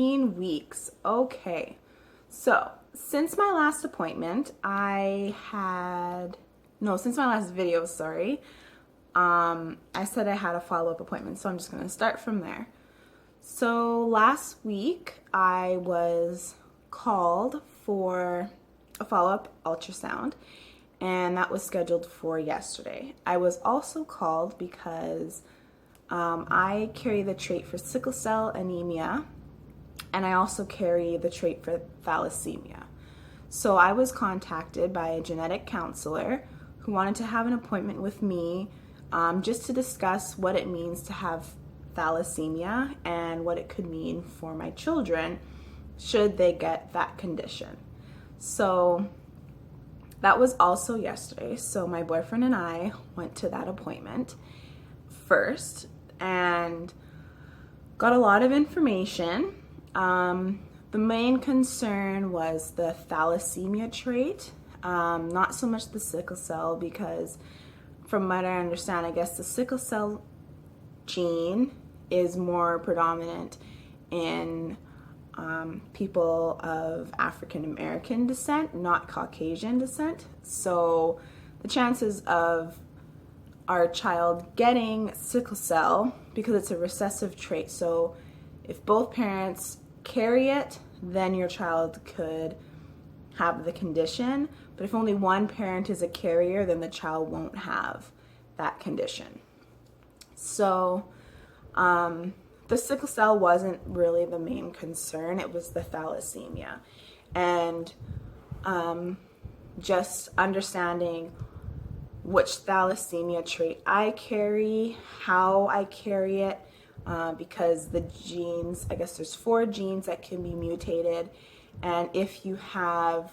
Weeks. Okay. So, since my last appointment, since my last video, sorry, I said I had a follow-up appointment, so I'm just going to start from there. So, last week, I was called for a follow-up ultrasound, and that was scheduled for yesterday. I was also called because I carry the trait for sickle cell anemia, and I also carry the trait for thalassemia. So I was contacted by a genetic counselor who wanted to have an appointment with me just to discuss what it means to have thalassemia and what it could mean for my children should they get that condition. So that was also yesterday. So my boyfriend and I went to that appointment first and got a lot of information. The main concern was the thalassemia trait, not so much the sickle cell, because from what I understand, I guess the sickle cell gene is more predominant in people of African American descent, not Caucasian descent. So the chances of our child getting sickle cell, because it's a recessive trait, so if both parents carry it, then your child could have the condition. But if only one parent is a carrier, then the child won't have that condition. So the sickle cell wasn't really the main concern. It was the thalassemia. And just understanding which thalassemia trait I carry, how I carry it, because the genes, I guess there's 4 genes that can be mutated, and if you have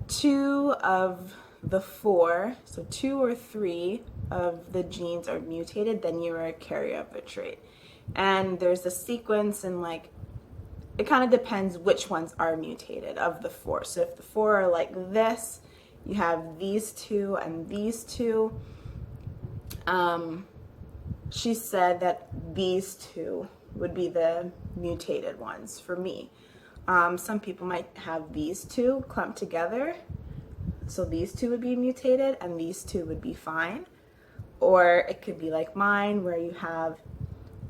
2 of the 4, so 2 or 3 of the genes are mutated, then you're a carrier of the trait. And there's a sequence, and it kind of depends which ones are mutated of the 4. So if the 4 are like this, you have these 2 and these 2. She said that these 2 would be the mutated ones for me. Some people might have these 2 clumped together, so these 2 would be mutated and these 2 would be fine. Or it could be like mine, where you have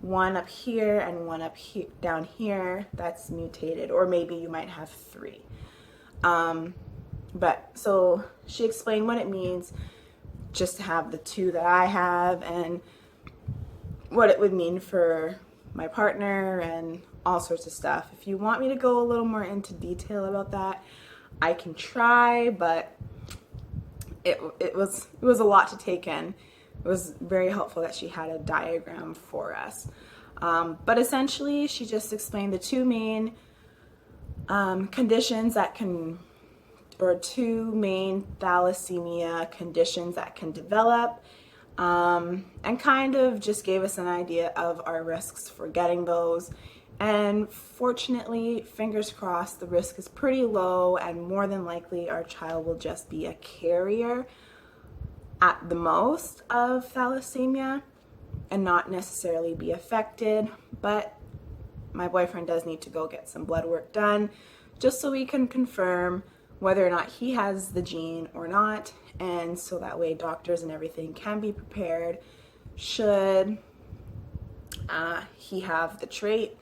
one up here and one up here, down here, that's mutated. Or maybe you might have 3. But so she explained what it means just to have the 2 that I have, and what it would mean for my partner and all sorts of stuff. If you want me to go a little more into detail about that, I can try, but it was a lot to take in. It was very helpful that she had a diagram for us. But essentially, she just explained the 2 main conditions that can, or 2 main thalassemia conditions that can develop, and kind of just gave us an idea of our risks for getting those. And fortunately, fingers crossed, the risk is pretty low, and more than likely our child will just be a carrier at the most of thalassemia and not necessarily be affected. But my boyfriend does need to go get some blood work done just so we can confirm whether or not he has the gene or not, and so that way doctors and everything can be prepared should he have the trait.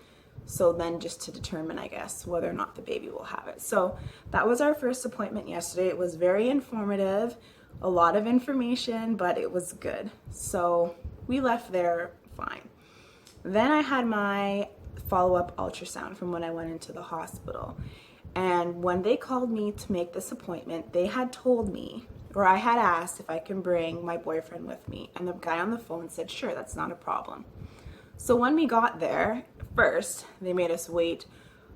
So then just to determine, I guess, whether or not the baby will have it. So that was our first appointment yesterday. It was very informative, a lot of information, but it was good. So we left there fine. Then I had my follow-up ultrasound from when I went into the hospital. And when they called me to make this appointment, they had told me, or I had asked if I can bring my boyfriend with me. And the guy on the phone said, sure, that's not a problem. So when we got there, first, they made us wait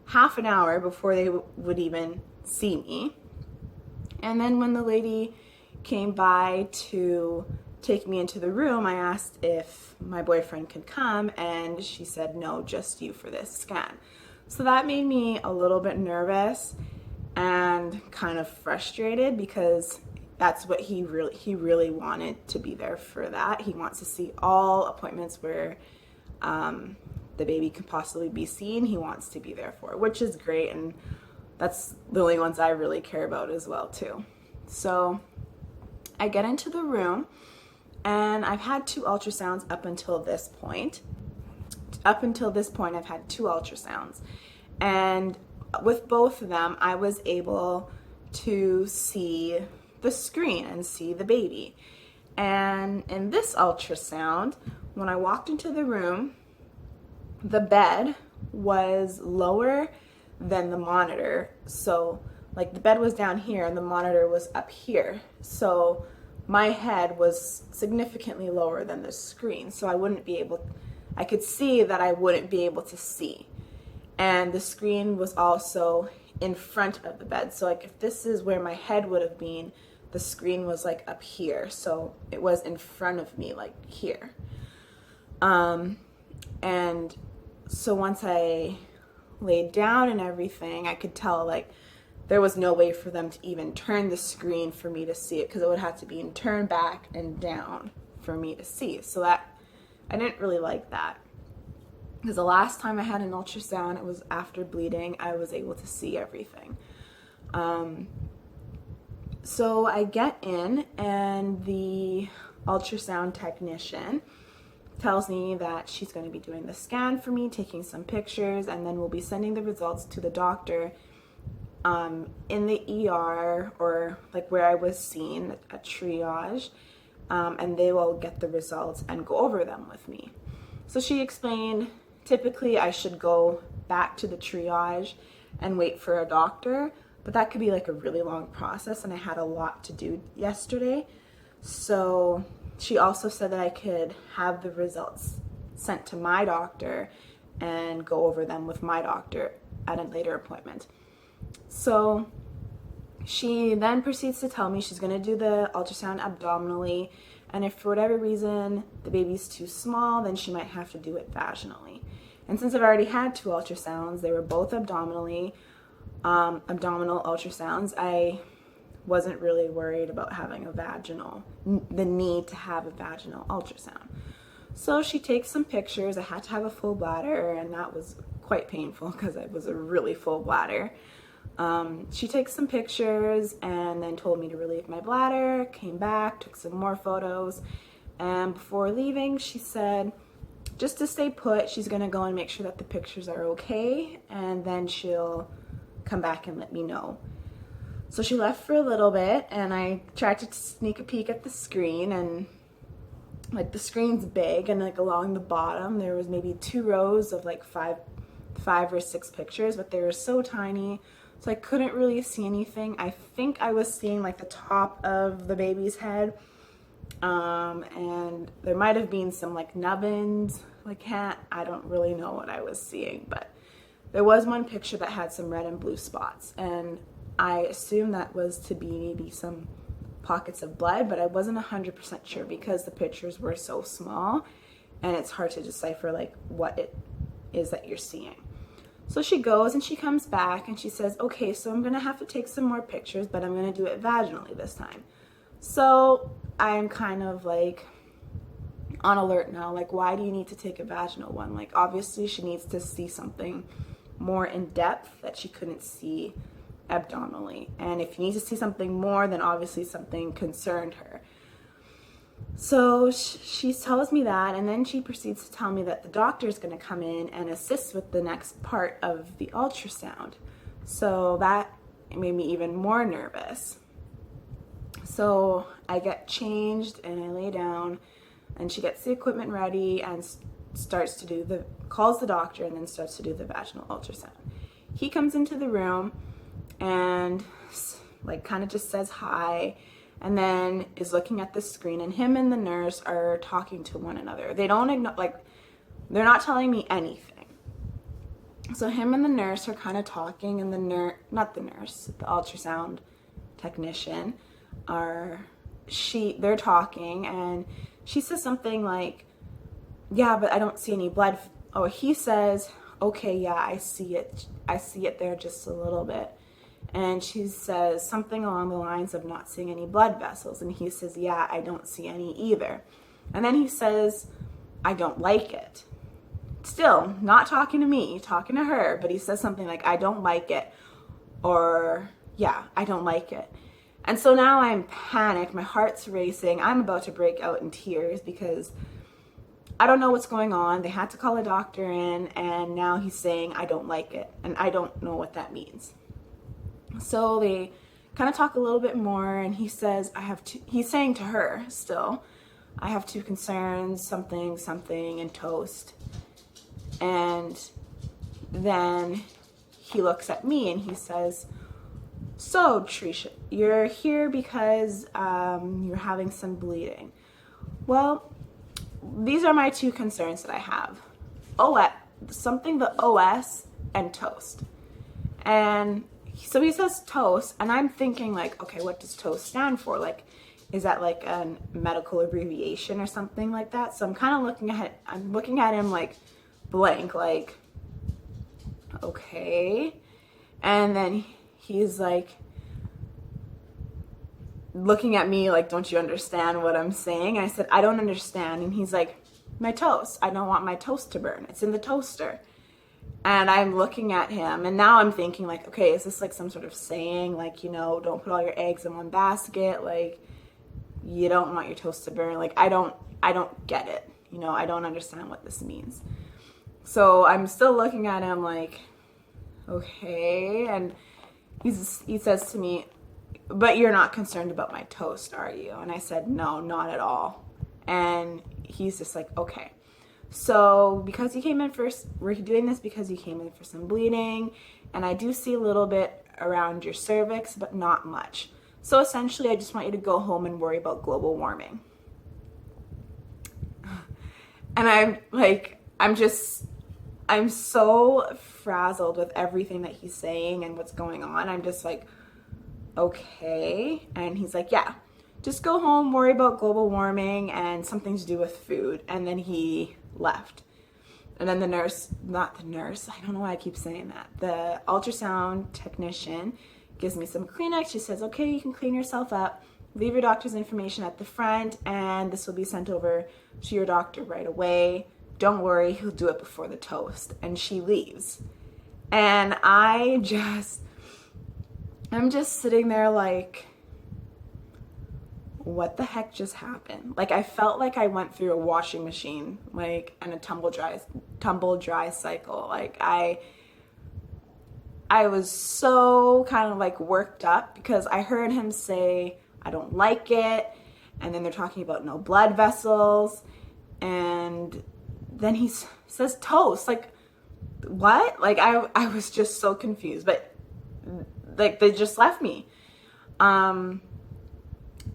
half an hour before they would even see me. And then when the lady came by to take me into the room, I asked if my boyfriend could come, and she said, no, just you for this scan. So that made me a little bit nervous and kind of frustrated, because that's what he really wanted to be there for that. He wants to see all appointments where the baby can possibly be seen, he wants to be there for, which is great. And that's the only ones I really care about as well too. So I get into the room, and I've had 2 ultrasounds up until this point. Up until this point, I've had 2 ultrasounds. And with both of them, I was able to see the screen and see the baby. And in this ultrasound, when I walked into the room, the bed was lower than the monitor. So like the bed was down here and the monitor was up here. So my head was significantly lower than the screen. So I could see that I wouldn't be able to see. And the screen was also in front of the bed. So like if this is where my head would have been, the screen was like up here. So it was in front of me, like here. And so once I laid down and everything, I could tell like there was no way for them to even turn the screen for me to see it, because it would have to be turned back and down for me to see. So that, I didn't really like that, because the last time I had an ultrasound, it was after bleeding. I was able to see everything. So I get in, and the ultrasound technician tells me that she's going to be doing the scan for me, taking some pictures, and then we'll be sending the results to the doctor in the ER, or like where I was seen at triage, and they will get the results and go over them with me. So she explained, typically I should go back to the triage and wait for a doctor, but that could be like a really long process, and I had a lot to do yesterday. So she also said that I could have the results sent to my doctor and go over them with my doctor at a later appointment. So she then proceeds to tell me she's going to do the ultrasound abdominally, and if for whatever reason the baby's too small, then she might have to do it vaginally. And since I've already had 2 ultrasounds, they were both abdominal ultrasounds, I wasn't really worried about having the need to have a vaginal ultrasound. So she takes some pictures. I had to have a full bladder, and that was quite painful because it was a really full bladder. She takes some pictures and then told me to relieve my bladder, came back, took some more photos, and before leaving, she said just to stay put, she's going to go and make sure that the pictures are okay, and then she'll come back and let me know. So she left for a little bit, and I tried to sneak a peek at the screen, and like the screen's big, and like along the bottom there was maybe 2 rows of like five or 6 pictures, but they were so tiny, so I couldn't really see anything. I think I was seeing like the top of the baby's head, and there might have been some like nubbins, like I don't really know what I was seeing, but there was one picture that had some red and blue spots, and I assumed that was to be maybe some pockets of blood, but I wasn't 100% sure because the pictures were so small and it's hard to decipher like what it is that you're seeing. So she goes and she comes back and she says, okay, so I'm going to have to take some more pictures, but I'm going to do it vaginally this time. So I'm kind of like on alert now, like why do you need to take a vaginal one? Like obviously she needs to see something more in depth that she couldn't see abdominally, and if you need to see something more, then obviously something concerned her. So she tells me that, and then she proceeds to tell me that the doctor is going to come in and assist with the next part of the ultrasound. So that made me even more nervous. So I get changed and I lay down, and she gets the equipment ready and calls the doctor and then starts to do the vaginal ultrasound. He comes into the room and like kind of just says hi, and then is looking at the screen, and him and the nurse are talking to one another. They don't they're not telling me anything. So him and the nurse are kind of talking, and the ultrasound technician they're talking, and she says something like, yeah, but I don't see any blood. Oh, he says, okay, yeah, I see it there just a little bit. And she says something along the lines of not seeing any blood vessels. And he says, yeah, I don't see any either. And then he says, I don't like it. still not talking to me, talking to her, but he says something like, I don't like it, or yeah, I don't like it. And so now I'm panicked, my heart's racing, I'm about to break out in tears because I don't know what's going on. They had to call a doctor in, and now he's saying I don't like it, and I don't know what that means. So they kind of talk a little bit more, and he says, he's saying to her still, I have two concerns, something, and toast. And then he looks at me and he says, so Trisha, you're here because you're having some bleeding. Well, these are my two concerns that I have. The OS and toast. And so he says toast, and I'm thinking like, okay, what does toast stand for? Like, is that like a medical abbreviation or something like that? So I'm kind of looking at him like blank, like, okay. And then he's like looking at me like, don't you understand what I'm saying? And I said, I don't understand. And he's like, my toast. I don't want my toast to burn. It's in the toaster. And I'm looking at him, and now I'm thinking like, okay, is this like some sort of saying, like, you know, don't put all your eggs in one basket, like you don't want your toast to burn? Like, I don't get it, you know, I don't understand what this means. So I'm still looking at him like, okay. And he says to me, but you're not concerned about my toast, are you? And I said, no, not at all. And he's just like, okay. So because you came in first, we're doing this because you came in for some bleeding, and I do see a little bit around your cervix, but not much. So essentially, I just want you to go home and worry about global warming. And I'm so frazzled with everything that he's saying and what's going on. I'm just like, okay. And he's like, yeah, just go home, worry about global warming and something to do with food. And then he left. And then I don't know why I keep saying that. The ultrasound technician gives me some Kleenex. She says, okay, you can clean yourself up. Leave your doctor's information at the front, and this will be sent over to your doctor right away. Don't worry, he'll do it before the toast. And she leaves. And I'm just sitting there like, what the heck just happened? Like, I felt like I went through a washing machine, like, and a tumble dry cycle. Like, I was so kind of like worked up because I heard him say, I don't like it. And then they're talking about no blood vessels. And then he says toast. Like, what? Like, I was just so confused, but like, they just left me.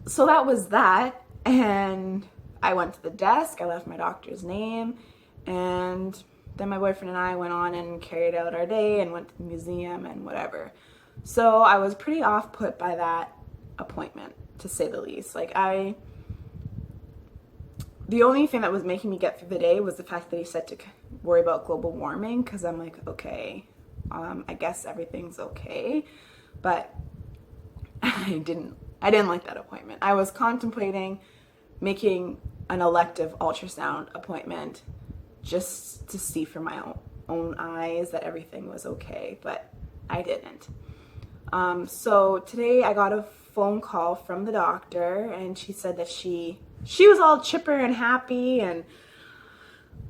So that was that, and I went to the desk, I left my doctor's name, and then my boyfriend and I went on and carried out our day and went to the museum and whatever. So I was pretty off-put by that appointment, to say the least. Like, the only thing that was making me get through the day was the fact that he said to worry about global warming, because I'm like, okay, I guess everything's okay, but I didn't like that appointment. I was contemplating making an elective ultrasound appointment just to see for my own eyes that everything was okay, but I didn't. So today I got a phone call from the doctor, and she said that she was all chipper and happy, and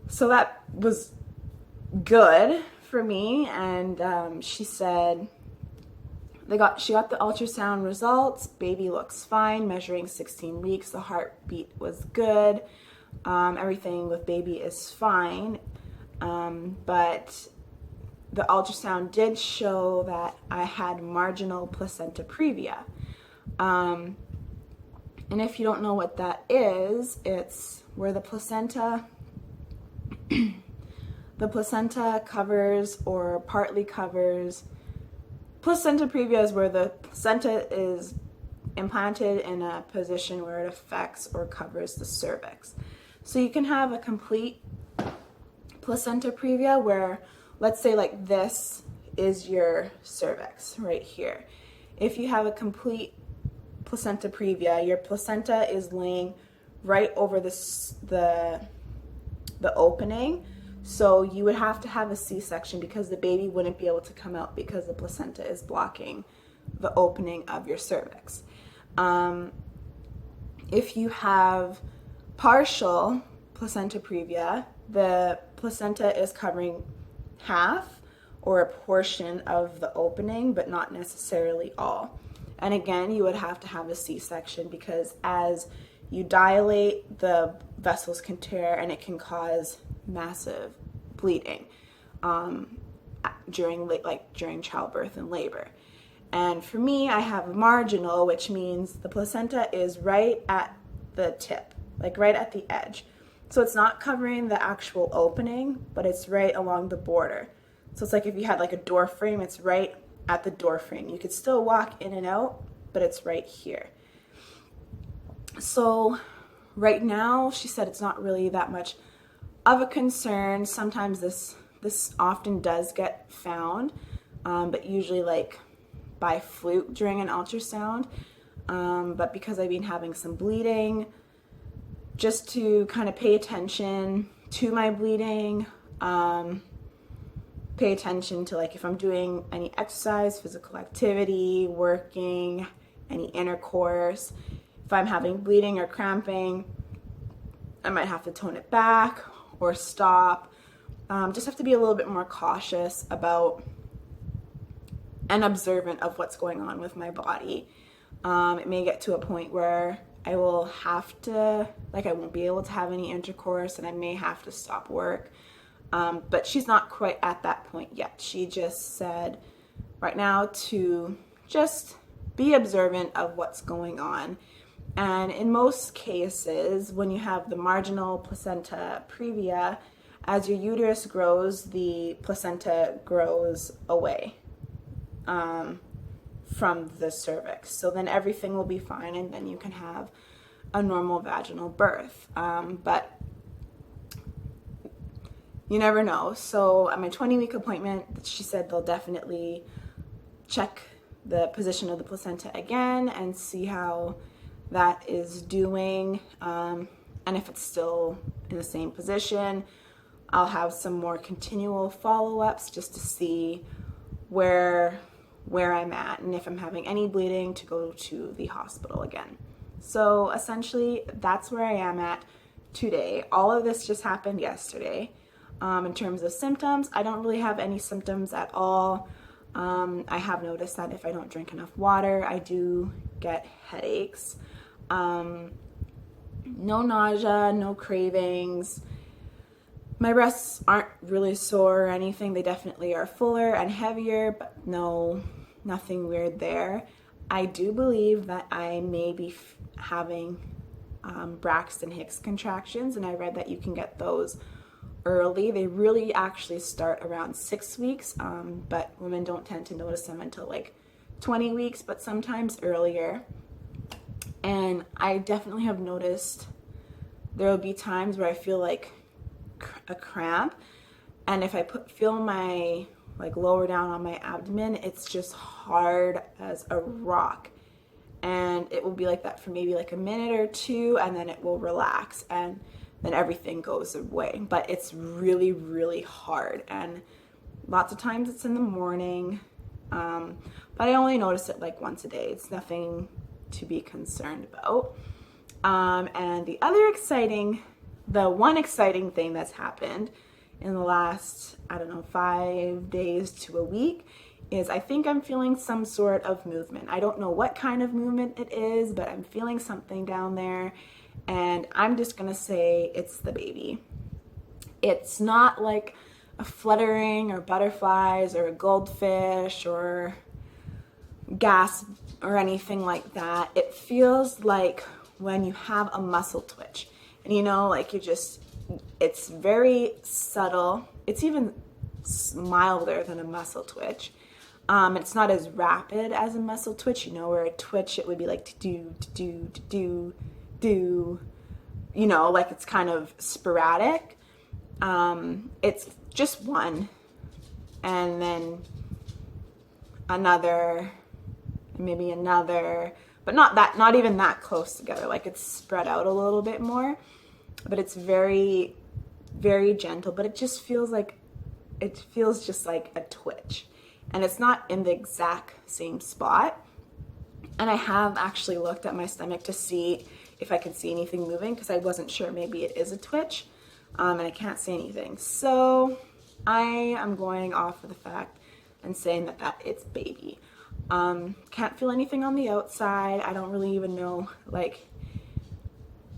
so that was good for me. And she said she got the ultrasound results. Baby looks fine, measuring 16 weeks. The heartbeat was good. Everything with baby is fine. But the ultrasound did show that I had marginal placenta previa. And if you don't know what that is, it's where the placenta covers or partly covers. Placenta previa is where the placenta is implanted in a position where it affects or covers the cervix. So you can have a complete placenta previa where, let's say like this is your cervix right here. If you have a complete placenta previa, your placenta is laying right over the opening. So you would have to have a C-section because the baby wouldn't be able to come out because the placenta is blocking the opening of your cervix. If you have partial placenta previa, the placenta is covering half or a portion of the opening, but not necessarily all. And again, you would have to have a C-section because as you dilate, the vessels can tear and it can cause massive bleeding during childbirth and labor. And for me, I have marginal, which means the placenta is right at the tip, like right at the edge. So it's not covering the actual opening, but it's right along the border. So it's like if you had like a door frame, it's right at the door frame. You could still walk in and out, but it's right here. So right now, she said it's not really that much of a concern. Sometimes this often does get found, but usually like by fluke during an ultrasound. But because I've been having some bleeding, just to kind of pay attention to my bleeding, pay attention to like if I'm doing any exercise, physical activity, working, any intercourse. If I'm having bleeding or cramping, I might have to tone it back or stop. Just have to be a little bit more cautious about and observant of what's going on with my body. It may get to a point where I will have to, like I won't be able to have any intercourse and I may have to stop work. But she's not quite at that point yet. She just said right now to just be observant of what's going on. And in most cases, when you have the marginal placenta previa, as your uterus grows, the placenta grows away from the cervix. So then everything will be fine and then you can have a normal vaginal birth. But you never know. So at my 20-week appointment, she said they'll definitely check the position of the placenta again and see how that is doing. And if it's still in the same position, I'll have some more continual follow-ups just to see where I'm at and if I'm having any bleeding to go to the hospital again. So essentially, that's where I am at today. All of this just happened yesterday. In terms of symptoms, I don't really have any symptoms at all. I have noticed that if I don't drink enough water, I do get headaches. No nausea, no cravings. My breasts aren't really sore or anything. They definitely are fuller and heavier, but nothing weird there. I do believe that I may be having Braxton Hicks contractions, and I read that you can get those early. They really actually start around 6 weeks, but women don't tend to notice them until like 20 weeks, but sometimes earlier. And I definitely have noticed there will be times where I feel like a cramp, and if I feel my like lower down on my abdomen, it's just hard as a rock, and it will be like that for maybe like a minute or two, and then it will relax and then everything goes away. But it's really, really hard, and lots of times it's in the morning, but I only notice it like once a day. It's nothing to be concerned about. And the one exciting thing that's happened in the last, 5 days to a week is I think I'm feeling some sort of movement. I don't know what kind of movement it is, but I'm feeling something down there, and I'm just gonna say it's the baby. It's not like a fluttering or butterflies or a goldfish or gas or anything like that. It feels like when you have a muscle twitch, and like it's very subtle. It's even milder than a muscle twitch. It's not as rapid as a muscle twitch, where a twitch, it would be like do, like it's kind of sporadic. It's just one, and then another, maybe another, but not even that close together. Like it's spread out a little bit more, but it's very very gentle, but it just feels just like a twitch. And it's not in the exact same spot. And I have actually looked at my stomach to see if I could see anything moving, because I wasn't sure, maybe it is a twitch, and I can't see anything. So I am going off of the fact and saying that it's baby. Can't feel anything on the outside. I don't really even know like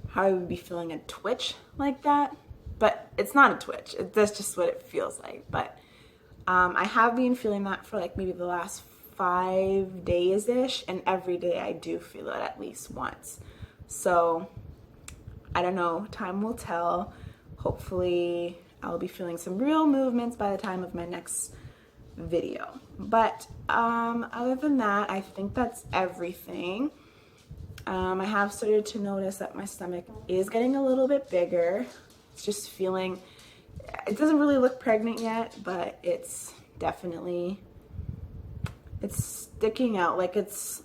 how I would be feeling a twitch like that, but it's not a twitch. That's just what it feels like. But I have been feeling that for like maybe the last 5 days-ish, and every day I do feel it at least once. So I don't know, time will tell. Hopefully I'll be feeling some real movements by the time of my next video. But other than that, I think that's everything. I have started to notice that my stomach is getting a little bit bigger. It's just feeling, it doesn't really look pregnant yet, but it's definitely, it's sticking out. Like it's